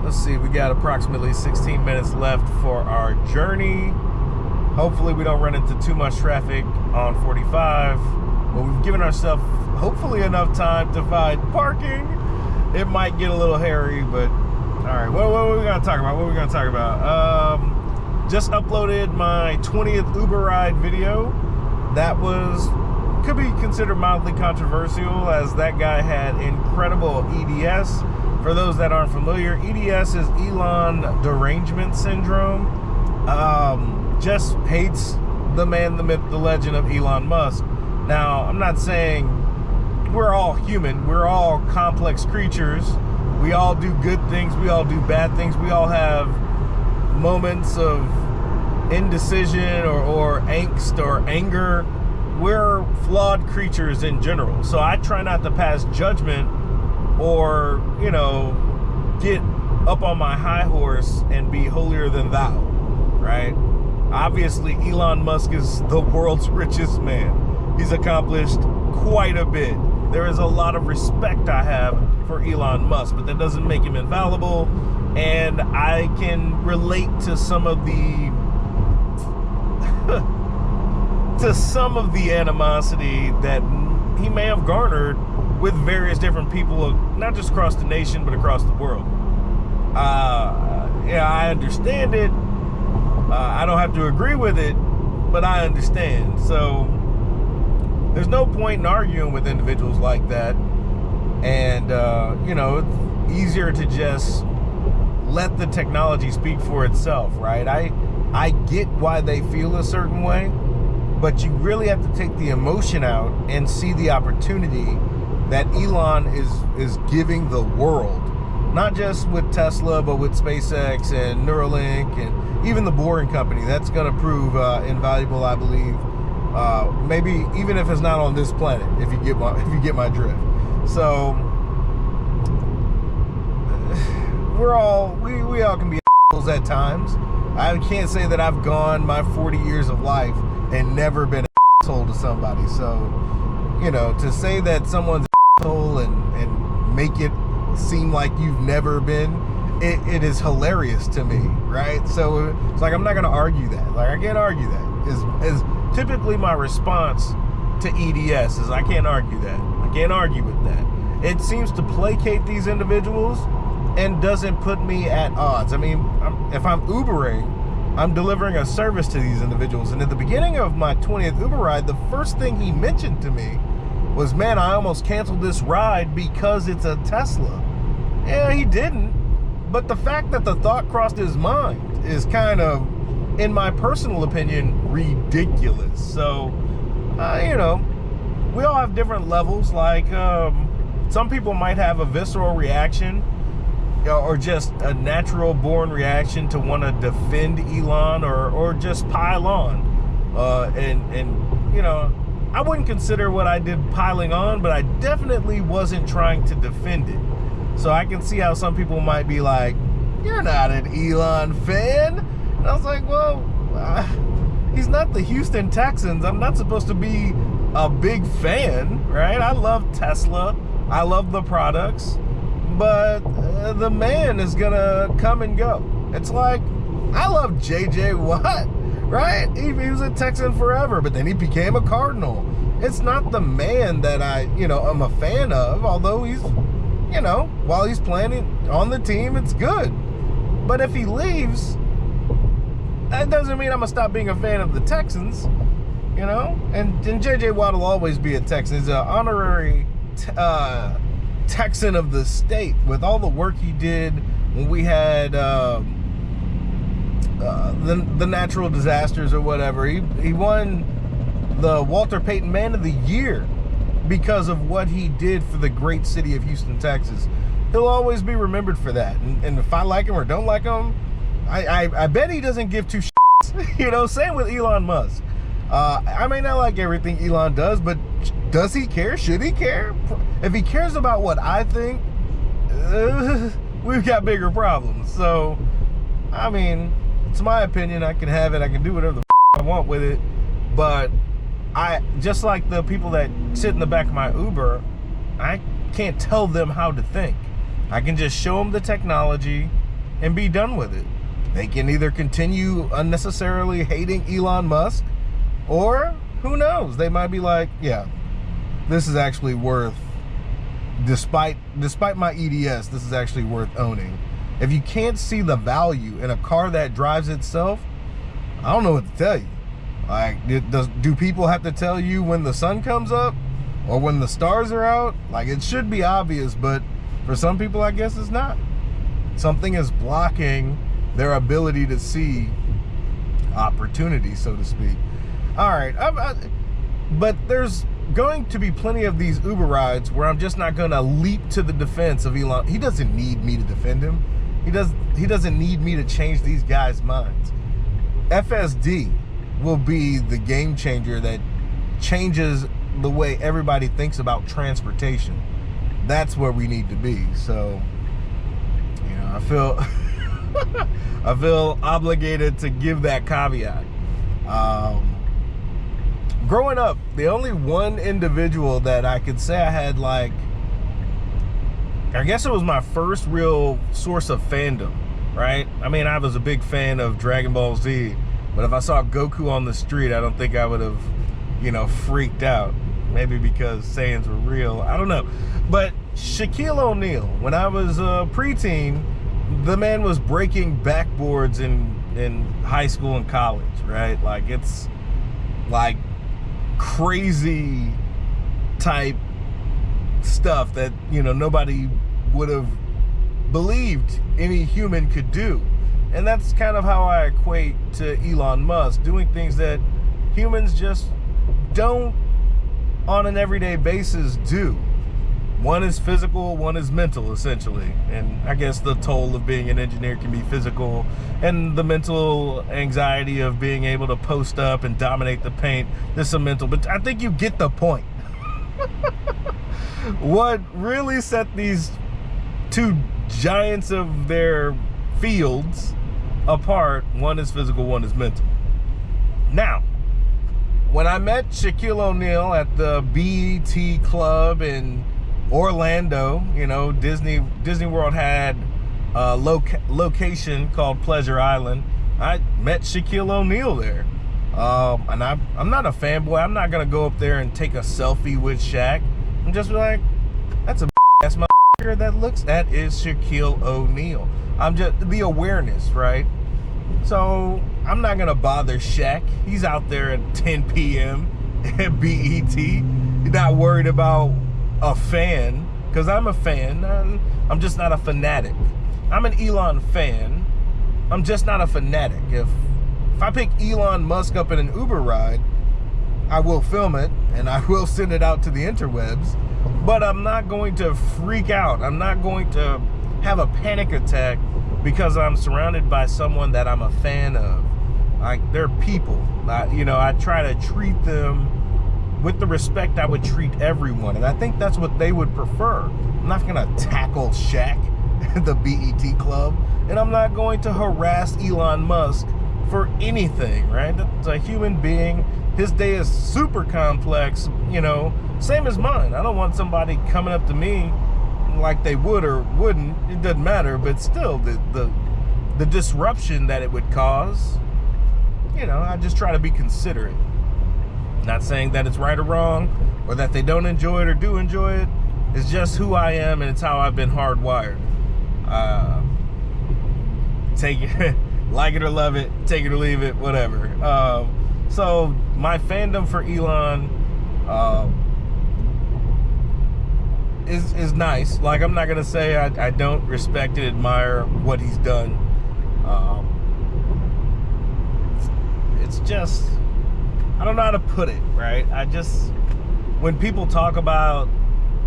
Let's see, we got approximately 16 minutes left for our journey. Hopefully we don't run into too much traffic on 45, but we've given ourselves hopefully enough time to find parking. It might get a little hairy, but all right, what are we gonna talk about? What are we gonna talk about? Just uploaded my 20th Uber ride video. That could be considered mildly controversial, as that guy had incredible EDS. For those that aren't familiar, EDS is Elon Derangement Syndrome. Just hates the man, the myth, the legend of Elon Musk. Now, I'm not saying we're all human. We're all complex creatures. We all do good things. We all do bad things. We all have moments of indecision or angst or anger. We're flawed creatures in general. So I try not to pass judgment or, get up on my high horse and be holier than thou, right? Obviously, Elon Musk is the world's richest man. He's accomplished quite a bit. There is a lot of respect I have for Elon Musk, but that doesn't make him infallible. And I can relate to some of the animosity that he may have garnered with various different people, not just across the nation, but across the world. I understand it. I don't have to agree with it, but I understand. So there's no point in arguing with individuals like that. And, it's easier to just let the technology speak for itself, right? I get why they feel a certain way, but you really have to take the emotion out and see the opportunity that Elon is giving the world. Not just with Tesla, but with SpaceX and Neuralink and even the Boring Company. That's going to prove invaluable, I believe. Maybe even if it's not on this planet, if you get my drift. So we all can be assholes at times. I can't say that I've gone my 40 years of life and never been an asshole to somebody. So, to say that someone's an asshole and make it seem like you've never been, it is hilarious to me, right? So it's like, I'm not going to argue that. Like, I can't argue that. Is typically my response to EDS is I can't argue that. I can't argue with that. It seems to placate these individuals and doesn't put me at odds. I mean, if I'm Ubering, I'm delivering a service to these individuals. And at the beginning of my 20th Uber ride, the first thing he mentioned to me was, man, I almost canceled this ride because it's a Tesla. Yeah, he didn't. But the fact that the thought crossed his mind is kind of, in my personal opinion, ridiculous. So, we all have different levels. Like, some people might have a visceral reaction or just a natural born reaction to want to defend Elon or just pile on. I wouldn't consider what I did piling on, but I definitely wasn't trying to defend it. So I can see how some people might be like, you're not an Elon fan. And I was like, well, he's not the Houston Texans. I'm not supposed to be a big fan, right? I love Tesla. I love the products. But the man is going to come and go. It's like, I love JJ Watt, right? He was a Texan forever, but then he became a Cardinal. It's not the man that I'm a fan of, although he's, while he's playing on the team, it's good. But if he leaves, that doesn't mean I'm going to stop being a fan of the Texans, And JJ Watt will always be a Texan. He's an honorary Texan of the state with all the work he did when we had the natural disasters or whatever. He won the Walter Payton Man of the Year because of what he did for the great city of Houston, Texas. He'll always be remembered for that. And if I like him or don't like him, I bet he doesn't give two shits. Same with Elon Musk. I may not like everything Elon does, but does he care? Should he care? If he cares about what I think, we've got bigger problems. So, I mean, it's my opinion. I can have it. I can do whatever the I want with it. But I, just like the people that sit in the back of my Uber, I can't tell them how to think. I can just show them the technology, and be done with it. They can either continue unnecessarily hating Elon Musk, or who knows, they might be like, yeah, this is actually worth, despite my EDS, this is actually worth owning. If you can't see the value in a car that drives itself, I don't know what to tell you. Like, do people have to tell you when the sun comes up or when the stars are out? Like, it should be obvious, but for some people, I guess it's not. Something is blocking their ability to see opportunity, so to speak. All right, but there's going to be plenty of these Uber rides where I'm just not going to leap to the defense of Elon. He doesn't need me to defend him. He doesn't need me to change these guys' minds. FSD will be the game changer that changes the way everybody thinks about transportation. That's where we need to be. So, you know, I feel obligated to give that caveat. Growing up, the only one individual that I could say I had, like, I guess it was my first real source of fandom, right? I mean, I was a big fan of Dragon Ball Z, but if I saw Goku on the street, I don't think I would have, you know, freaked out. Maybe because Saiyans were real, I don't know. But Shaquille O'Neal, when I was a preteen, the man was breaking backboards in high school and college, right? Like, it's like crazy type stuff that, you know, nobody would have believed any human could do. And that's kind of how I equate to Elon Musk, doing things that humans just don't on an everyday basis do. One is physical, one is mental, essentially. And I guess the toll of being an engineer can be physical, and the mental anxiety of being able to post up and dominate the paint, there's some mental, but I think you get the point. What really set these two giants of their fields apart, one is physical, one is mental. Now, when I met Shaquille O'Neal at the BET Club in Orlando, you know, Disney World had a location called Pleasure Island. I met Shaquille O'Neal there. And I'm not a fanboy. I'm not going to go up there and take a selfie with Shaq. I'm just like, that's a ass motherfucker that is Shaquille O'Neal. I'm just, the awareness, right? So I'm not going to bother Shaq. He's out there at 10 p.m. at BET. He's not worried about a fan, because I'm a fan. I'm just not a fanatic. I'm an Elon fan. I'm just not a fanatic. If I pick Elon Musk up in an Uber ride, I will film it and I will send it out to the interwebs, but I'm not going to freak out. I'm not going to have a panic attack because I'm surrounded by someone that I'm a fan of. Like, they're people. You know, I try to treat them with the respect I would treat everyone, and I think that's what they would prefer. I'm not gonna tackle Shaq at the BET Club, and I'm not going to harass Elon Musk for anything, right? That's a human being. His day is super complex, you know, same as mine. I don't want somebody coming up to me like they would or wouldn't, it doesn't matter, but still the disruption that it would cause, you know, I just try to be considerate. Not saying that it's right or wrong, or that they don't enjoy it or do enjoy it. It's just who I am, and it's how I've been hardwired. Take it, like it or love it, take it or leave it, whatever. So my fandom for Elon is nice. Like, I'm not gonna say I don't respect and admire what he's done. It's just, I don't know how to put it, right? When people talk about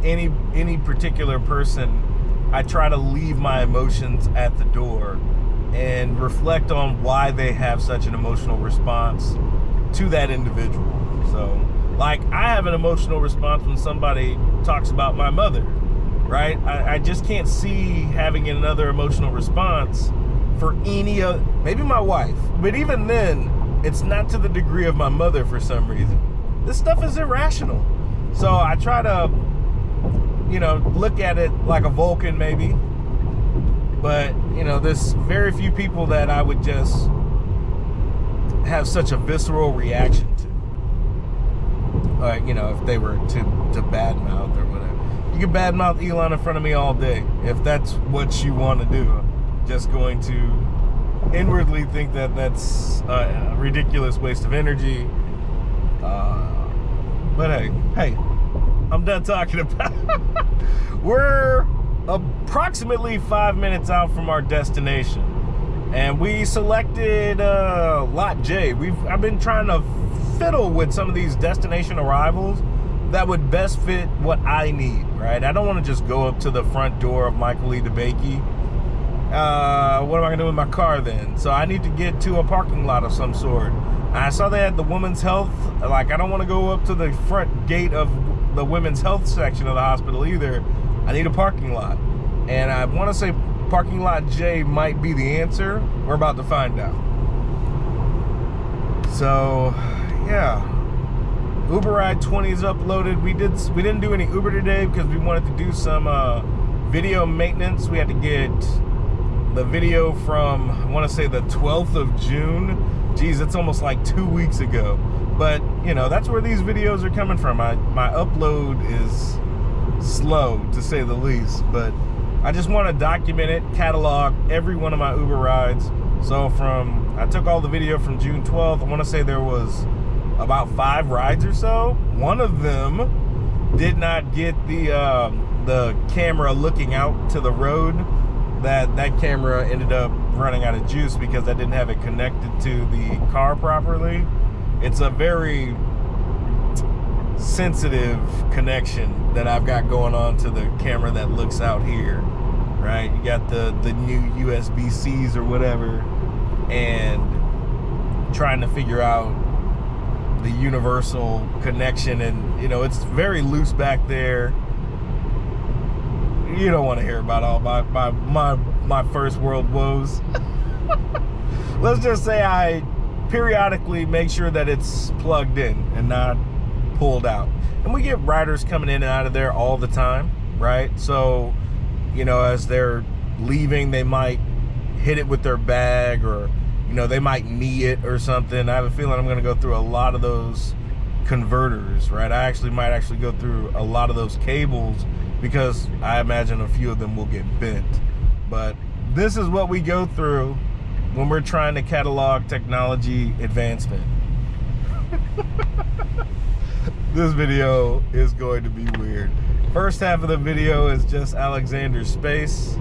any particular person, I try to leave my emotions at the door and reflect on why they have such an emotional response to that individual. So, like, I have an emotional response when somebody talks about my mother, right? I just can't see having another emotional response for any other, maybe my wife, but even then, it's not to the degree of my mother for some reason. This stuff is irrational. So I try to, you know, look at it like a Vulcan maybe. But, you know, there's very few people that I would just have such a visceral reaction to. You know, if they were to badmouth or whatever. You can badmouth Elon in front of me all day if that's what you want to do. I'm just going to inwardly think that that's a ridiculous waste of energy. But hey, I'm done talking about it. We're approximately 5 minutes out from our destination, and we selected Lot J. I've been trying to fiddle with some of these destination arrivals that would best fit what I need, right? I don't want to just go up to the front door of Michael E. Debakey. What am I gonna do with my car then? So I need to get to a parking lot of some sort. I saw they had the women's health. Like, I don't want to go up to the front gate of the women's health section of the hospital either. I need a parking lot. And I want to say parking lot J might be the answer. We're about to find out. So, yeah. Uber Ride 20 is uploaded. We didn't do any Uber today because we wanted to do some video maintenance. We had to get the video from, I want to say, the 12th of June. Geez, it's almost like 2 weeks ago. But, you know, that's where these videos are coming from. My upload is slow, to say the least. But I just want to document it, catalog every one of my Uber rides. So I took all the video from June 12th. I want to say there was about 5 rides or so. One of them did not get the camera looking out to the road. That camera ended up running out of juice because I didn't have it connected to the car properly. It's a very sensitive connection that I've got going on to the camera that looks out here, right? You got the new USB-Cs or whatever, and trying to figure out the universal connection, and, you know, it's very loose back there. You don't want to hear about all my first world woes. Let's just say I periodically make sure that it's plugged in and not pulled out. And we get riders coming in and out of there all the time, right? So, you know, as they're leaving, they might hit it with their bag, or, you know, they might knee it or something. I have a feeling I'm going to go through a lot of those converters, right? I might actually go through a lot of those cables, because I imagine a few of them will get bent. But this is what we go through when we're trying to catalog technology advancement. This video is going to be weird. First half of the video is just Alexander's space,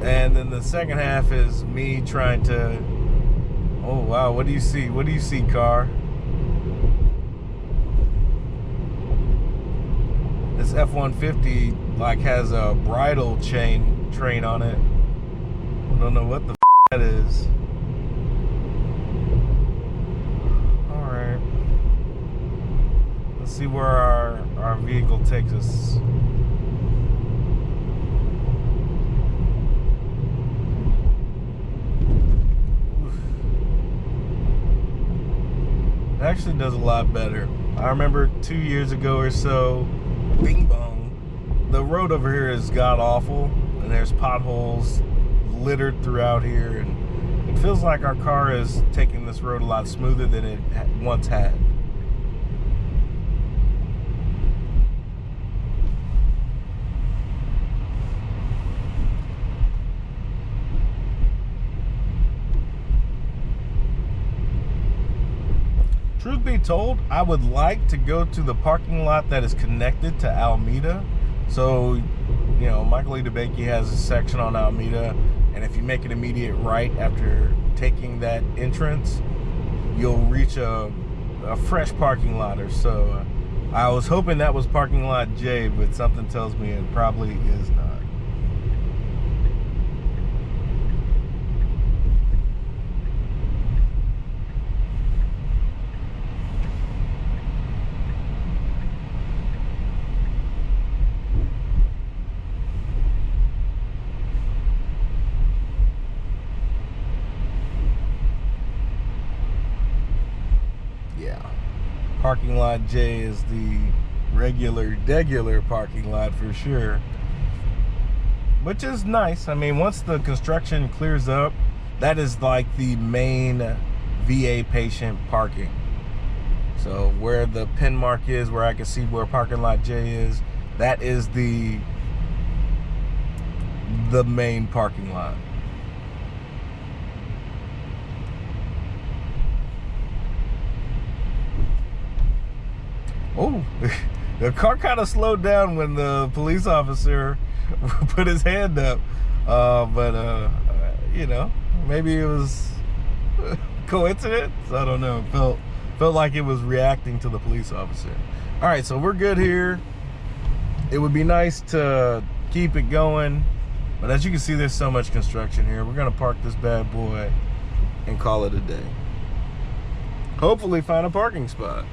and then the second half is me trying to, oh wow, what do you see? What do you see, car? This F-150 like has a bridle train on it. I don't know what the that is. All right. Let's see where our vehicle takes us. It actually does a lot better. I remember 2 years ago or so, bing bong, the road over here is god awful, and there's potholes littered throughout here, and it feels like our car is taking this road a lot smoother than it once had. Truth be told, I would like to go to the parking lot that is connected to Alameda. So, you know, Michael E. Debakey has a section on Alameda, and if you make an immediate right after taking that entrance, you'll reach a fresh parking lot or so. I was hoping that was parking lot J, but something tells me it probably is not. Parking lot J is the regular parking lot for sure. which is nice. I mean, once the construction clears up, that is like the main VA patient parking. So where the pin mark is, where I can see where parking lot J is, that is the main parking lot. Oh, the car kind of slowed down when the police officer put his hand up. But you know, maybe it was coincidence. I don't know. Felt like it was reacting to the police officer. All right, so we're good here. It would be nice to keep it going, but as you can see, there's so much construction here. We're gonna park this bad boy and call it a day. Hopefully find a parking spot.